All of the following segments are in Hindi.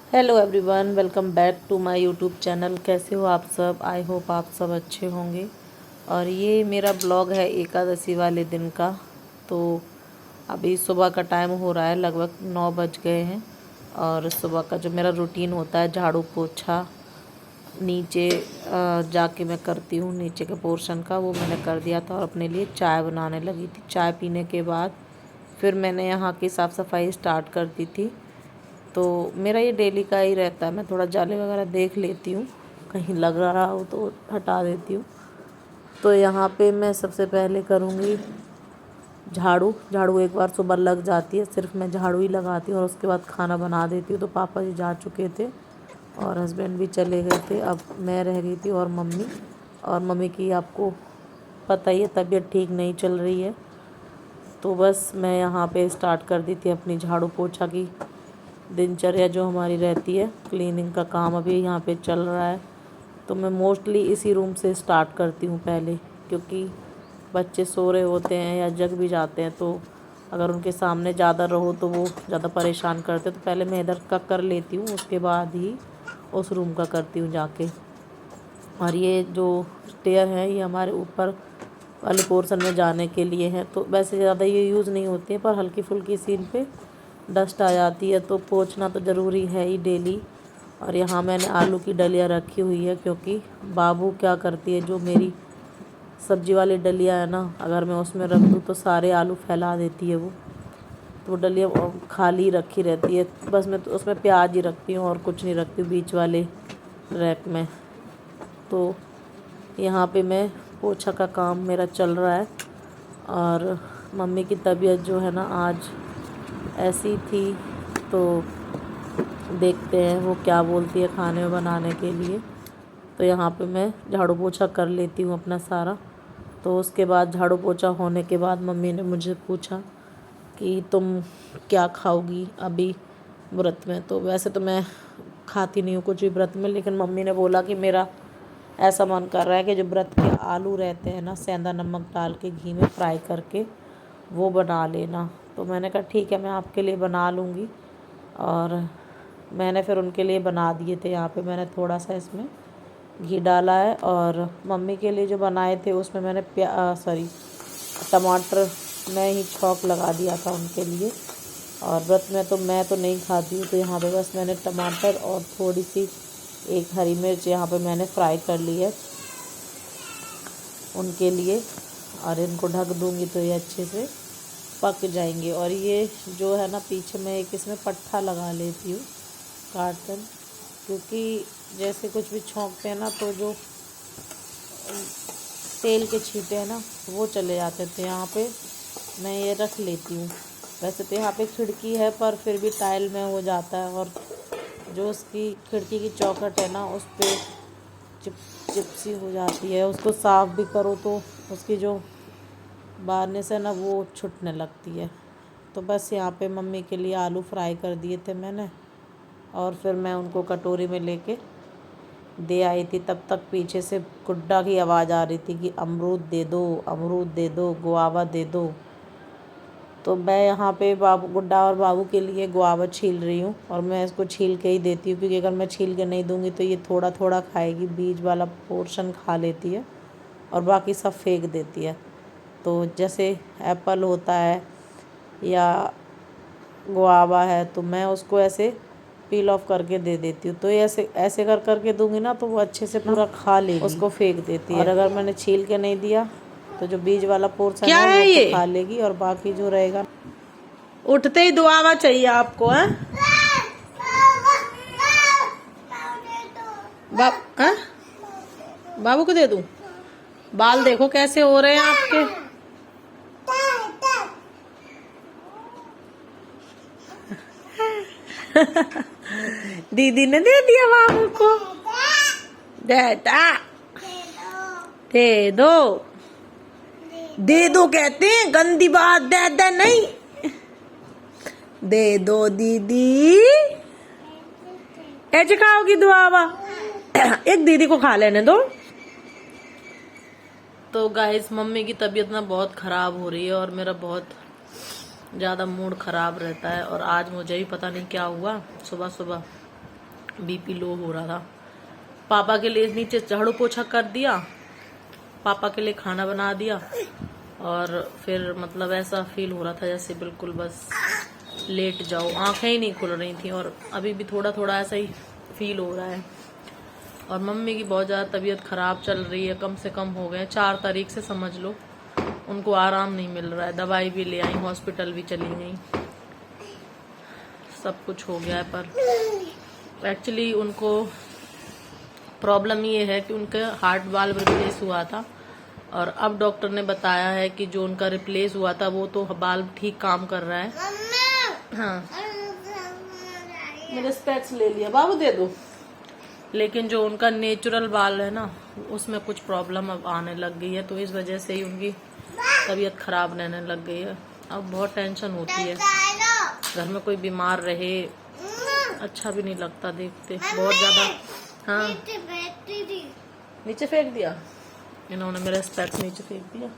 Hello everyone, welcome back to my YouTube channel. कैसे हो आप सब? आई होप आप सब अच्छे होंगे। और ये मेरा ब्लॉग है एकादशी वाले दिन का। तो अभी सुबह का टाइम हो रहा है, लगभग 9 बज गए हैं। और सुबह का जो मेरा रूटीन होता है, झाड़ू पोछा नीचे जाके मैं करती हूँ, नीचे के पोर्शन का वो मैंने कर दिया था। और अपने लिए चाय बनाने लगी थी। चाय पीने के बाद फिर मैंने यहाँ की साफ़ सफाई स्टार्ट कर दी थी। तो मेरा ये डेली का ही रहता है। मैं थोड़ा जाले वगैरह देख लेती हूँ, कहीं लग रहा हो तो हटा देती हूँ। तो यहाँ पे मैं सबसे पहले करूँगी झाड़ू। झाड़ू एक बार सुबह लग जाती है, सिर्फ मैं झाड़ू ही लगाती हूँ और उसके बाद खाना बना देती हूँ। तो पापा जी जा चुके थे और हस्बैंड भी चले गए थे। अब मैं रह गई थी और मम्मी की आपको पता ही है, तबीयत ठीक नहीं चल रही है। तो बस मैं यहाँ पे स्टार्ट कर दी थी अपनी झाड़ू पोछा की दिनचर्या जो हमारी रहती है। क्लीनिंग का काम अभी यहाँ पे चल रहा है। तो मैं मोस्टली इसी रूम से स्टार्ट करती हूँ पहले, क्योंकि बच्चे सो रहे होते हैं या जग भी जाते हैं। तो अगर उनके सामने ज़्यादा रहो तो वो ज़्यादा परेशान करते। तो पहले मैं इधर का कर लेती हूँ, उसके बाद ही उस रूम का करती हूँ जाके। और ये जो स्टेयर है ये हमारे ऊपर वाले पोर्शन में जाने के लिए है। तो वैसे ज़्यादा ये यूज़ नहीं होती है, पर हल्की फुल्की सीन पे डस्ट आ जाती है तो पोंछना तो ज़रूरी है ही डेली। और यहाँ मैंने आलू की डलिया रखी हुई है, क्योंकि बाबू क्या करती है, जो मेरी सब्जी वाली डलिया है ना, अगर मैं उसमें रख दूँ तो सारे आलू फैला देती है वो। तो वो डलिया खाली रखी रहती है। बस मैं तो उसमें प्याज ही रखती हूँ और कुछ नहीं रखती हूँ बीच वाले रैक में। तो यहाँ पे मैं पोछा का काम मेरा चल रहा है। और मम्मी की तबीयत जो है ना आज ऐसी थी, तो देखते हैं वो क्या बोलती है खाने में बनाने के लिए। तो यहाँ पे मैं झाड़ू पोछा कर लेती हूँ अपना सारा। तो उसके बाद झाड़ू पोछा होने के बाद मम्मी ने मुझे पूछा कि तुम क्या खाओगी अभी व्रत में। तो वैसे तो मैं खाती नहीं हूँ कुछ भी व्रत में, लेकिन मम्मी ने बोला कि मेरा ऐसा मन कर रहा है कि जो व्रत के आलू रहते हैं ना, सेंधा नमक डाल के घी में फ्राई करके वो बना लेना। तो मैंने कहा ठीक है, मैं आपके लिए बना लूँगी। और मैंने फिर उनके लिए बना दिए थे। यहाँ पे मैंने थोड़ा सा इसमें घी डाला है। और मम्मी के लिए जो बनाए थे उसमें मैंने टमाटर मैं ही छौंक लगा दिया था उनके लिए। और व्रत में तो मैं तो नहीं खाती हूँ, तो यहाँ पे बस मैंने टमाटर और थोड़ी सी एक हरी मिर्च यहाँ पे मैंने फ्राई कर ली है उनके लिए। और इनको ढक दूँगी तो ये अच्छे से पक जाएंगे। और ये जो है ना, पीछे मैं एक इसमें पट्ठा लगा लेती हूँ कार्टन, क्योंकि जैसे कुछ भी छौंकते हैं ना तो जो तेल के छींटे हैं ना वो चले जाते थे। यहाँ पे मैं ये रख लेती हूँ। वैसे तो यहाँ पे खिड़की है, पर फिर भी टाइल में हो जाता है। और जो उसकी खिड़की की चौखट है ना, उस पर चिपसी हो जाती है। उसको साफ़ भी करो तो उसकी जो बारनेस है ना वो छूटने लगती है। तो बस यहाँ पे मम्मी के लिए आलू फ्राई कर दिए थे मैंने, और फिर मैं उनको कटोरी में लेके दे आई थी। तब तक पीछे से गुड्डा की आवाज़ आ रही थी कि अमरूद दे दो, अमरूद दे दो, गुआवा दे दो। तो मैं यहाँ पे गुड्डा और बाबू के लिए गुआवा छील रही हूँ। और मैं इसको छील के ही देती हूँ, क्योंकि अगर मैं छील के नहीं दूँगी तो ये थोड़ा थोड़ा खाएगी, बीज वाला पोर्शन खा लेती है और बाकी सब फेंक देती है। तो जैसे एप्पल होता है या गुआवा है, तो मैं उसको ऐसे पील ऑफ करके दे देती हूँ। तो ये ऐसे ऐसे कर करके दूंगी ना तो वो अच्छे से पूरा खा लेगी, उसको फेंक देती है। और अगर मैंने छील के नहीं दिया तो जो बीज वाला पोर्शन क्या है है वो ये? तो खा लेगी, और बाकी जो रहेगा। उठते ही दुआवा चाहिए आपको है? हैं? बाबू को दे दूं? बाल देखो कैसे हो रहे हैं आपके। दीदी ने दे दिया बाबू को। देता दे दो, दे दो कहते हैं, गंदी बात। दे दे नहीं, दे दो दीदी। ऐसे खाओगी दुआवा? एक दीदी को खा लेने दो। तो गाइस, मम्मी की तबीयत ना बहुत ख़राब हो रही है और मेरा बहुत ज़्यादा मूड ख़राब रहता है। और आज मुझे भी पता नहीं क्या हुआ, सुबह सुबह बीपी लो हो रहा था। पापा के लिए नीचे झाड़ू पोछा कर दिया, पापा के लिए खाना बना दिया, और फिर मतलब ऐसा फील हो रहा था जैसे बिल्कुल बस लेट जाओ, आंखें ही नहीं खुल रही थी। और अभी भी थोड़ा थोड़ा ऐसा ही फील हो रहा है। और मम्मी की बहुत ज़्यादा तबीयत ख़राब चल रही है, कम से कम हो गए 4 तारीख से समझ लो, उनको आराम नहीं मिल रहा है। दवाई भी ले आई, हॉस्पिटल भी चली गई, सब कुछ हो गया है। पर एक्चुअली उनको प्रॉब्लम ये है कि उनके हार्ट वाल्व रिप्लेस हुआ था, और अब डॉक्टर ने बताया है कि जो उनका रिप्लेस हुआ था वो तो वाल्व ठीक काम कर रहा है। हाँ, मेरे स्पेक्स ले लिया बाबू, दे दो। लेकिन जो उनका नेचुरल वाल्व है ना, उसमें कुछ प्रॉब्लम अब आने लग गई है, तो इस वजह से ही उनकी तबीयत खराब रहने लग गई है। अब बहुत टेंशन होती है, घर में कोई बीमार रहे अच्छा भी नहीं लगता देखते, बहुत ज्यादा। हाँ, नीचे फेंक दिया इन्होंने, मेरा स्पेक्स नीचे फेंक दिया।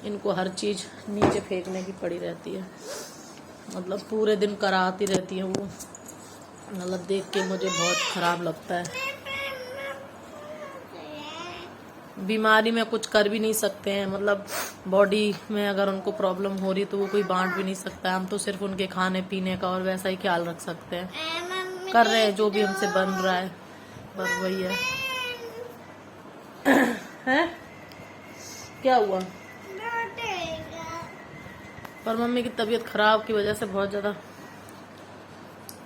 इनको हर चीज नीचे फेंकने की पड़ी रहती है, मतलब पूरे दिन कराती रहती है वो, मतलब देख के मुझे बहुत खराब लगता है। बीमारी में कुछ कर भी नहीं सकते हैं, मतलब बॉडी में अगर उनको प्रॉब्लम हो रही तो वो कोई बांट भी नहीं सकता है। हम तो सिर्फ उनके खाने पीने का और वैसा ही ख्याल रख सकते हैं, कर रहे हैं जो भी हमसे बन रहा है, पर वही है। हैं? क्या हुआ? पर मम्मी की तबीयत खराब की वजह से बहुत ज्यादा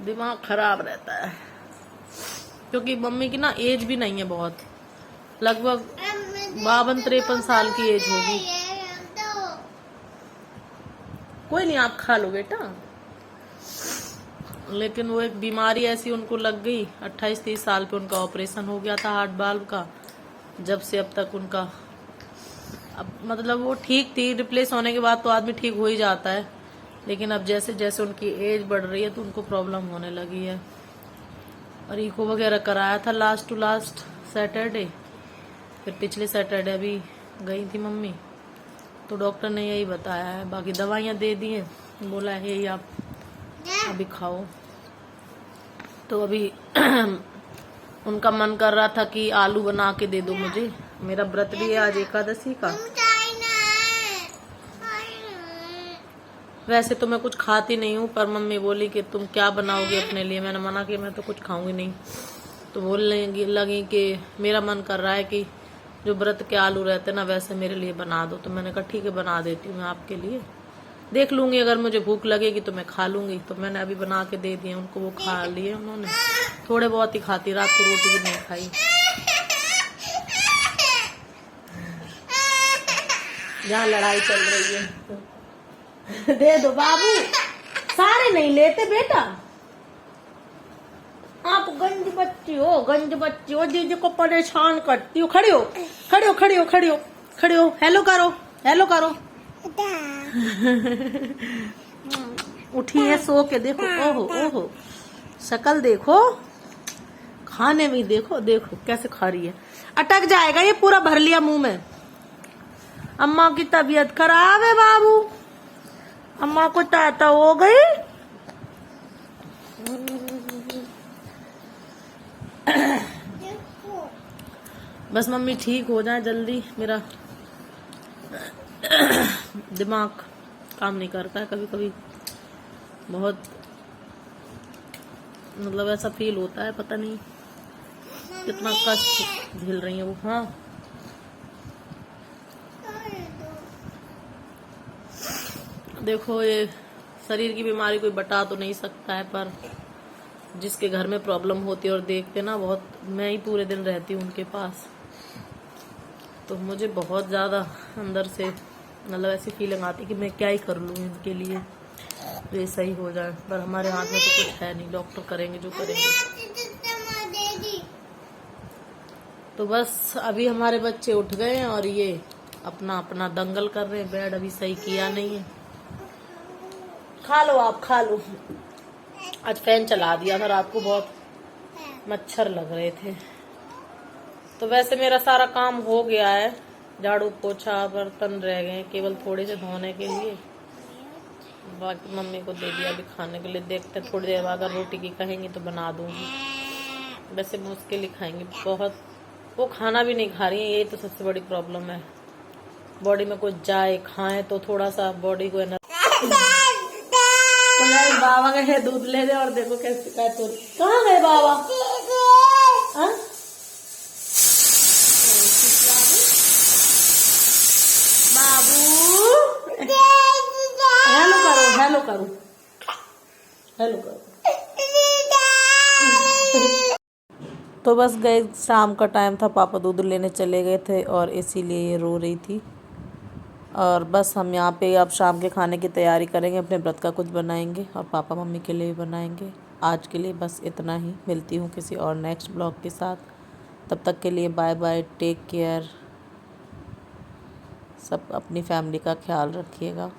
दिमाग खराब रहता है, क्योंकि मम्मी की ना एज भी नहीं है बहुत, लगभग 52-53 साल की एज होगी। कोई नहीं, आप खा लो बेटा। लेकिन वो एक बीमारी ऐसी उनको लग गई, 28-30 साल पे उनका ऑपरेशन हो गया था हार्ट वाल्व का। जब से अब तक उनका, अब मतलब वो ठीक थी, रिप्लेस होने के बाद तो आदमी ठीक हो ही जाता है, लेकिन अब जैसे जैसे उनकी एज बढ़ रही है तो उनको प्रॉब्लम होने लगी है। और इको वगैरह कराया था लास्ट टू लास्ट सैटरडे, फिर पिछले सैटरडे अभी गई थी मम्मी, तो डॉक्टर ने यही बताया है। बाकी दवाइयाँ दे दी हैं, बोला है यही आप अभी खाओ। तो अभी उनका मन कर रहा था कि आलू बना के दे दो मुझे, मेरा व्रत भी है आज एकादशी का। वैसे तो मैं कुछ खाती नहीं हूँ, पर मम्मी बोली कि तुम क्या बनाओगे अपने लिए, मैंने मना किया मैं तो कुछ खाऊंगी नहीं। तो बोलने लगी कि मेरा मन कर रहा है कि जो व्रत के आलू रहते ना वैसे मेरे लिए बना दो। तो मैंने कहा ठीक है बना देती हूँ मैं आपके लिए, देख लूंगी अगर मुझे भूख लगेगी तो मैं खा लूंगी। तो मैंने अभी बना के दे दिए उनको, वो खा लिए उन्होंने, थोड़े बहुत ही खाती, रात को रोटी भी नहीं खाई। जहाँ लड़ाई चल रही है दे दो बाबू, सारे नहीं लेते बेटा, आप गंज बच्ची हो, गंज बच्ची हो, दीदी को परेशान करती हो। खड़े हो, खड़े हो, खड़े हो, खड़े हो, खड़े हो, हेलो करो, हेलो करो। उठी है सो के, देखो, ओहो ओहो शक्ल देखो, खाने में देखो, देखो कैसे खा रही है, अटक जाएगा ये, पूरा भर लिया मुंह में। अम्मा की तबीयत खराब है बाबू, अम्मा को टाटा हो गई। बस मम्मी ठीक हो जाए जल्दी, मेरा दिमाग काम नहीं करता है कभी कभी, बहुत मतलब ऐसा फील होता है, पता नहीं कितना कष्ट झेल रही है वो। हाँ देखो, ये शरीर की बीमारी कोई बता तो नहीं सकता है, पर जिसके घर में प्रॉब्लम होती है और देखते ना बहुत, मैं ही पूरे दिन रहती हूँ उनके पास, तो मुझे बहुत ज़्यादा अंदर से मतलब ऐसी फीलिंग आती कि मैं क्या ही कर लूँ इनके लिए तो ये सही हो जाए, पर हमारे हाथ में तो कुछ है नहीं, डॉक्टर करेंगे जो करेंगे। तो बस अभी हमारे बच्चे उठ गए हैं और ये अपना अपना दंगल कर रहे हैं, बेड अभी सही किया नहीं है। खा लो आप, खा लो। आज फैन चला दिया था, रात को बहुत मच्छर लग रहे थे। तो वैसे मेरा सारा काम हो गया है, झाड़ू पोछा बर्तन रह गए केवल थोड़े से धोने के लिए, बाकी मम्मी को दे दिया अभी खाने के लिए। देखते थोड़ी देर बाद अगर रोटी की कहेंगी तो बना दूंगी। वैसे मुश्किल ही खाएंगे बहुत, वो खाना भी नहीं खा रही है, यही तो सबसे बड़ी प्रॉब्लम है। बॉडी में कुछ जाए खाएं तो थोड़ा सा बॉडी को एनर्जी। तो यार बाबा गए दूध ले दे और देखो कैसे तो कहाँ गए बाबा? हाँ? बाबू हेलो करो, हेलो करो, हेलो करो। तो बस गए, शाम का टाइम था, पापा दूध लेने चले गए थे और इसीलिए ये रो रही थी। और बस हम यहाँ पे अब शाम के खाने की तैयारी करेंगे, अपने व्रत का कुछ बनाएंगे और पापा मम्मी के लिए भी बनाएंगे। आज के लिए बस इतना ही, मिलती हूँ किसी और नेक्स्ट ब्लॉग के साथ। तब तक के लिए बाय बाय, टेक केयर, सब अपनी फैमिली का ख्याल रखिएगा।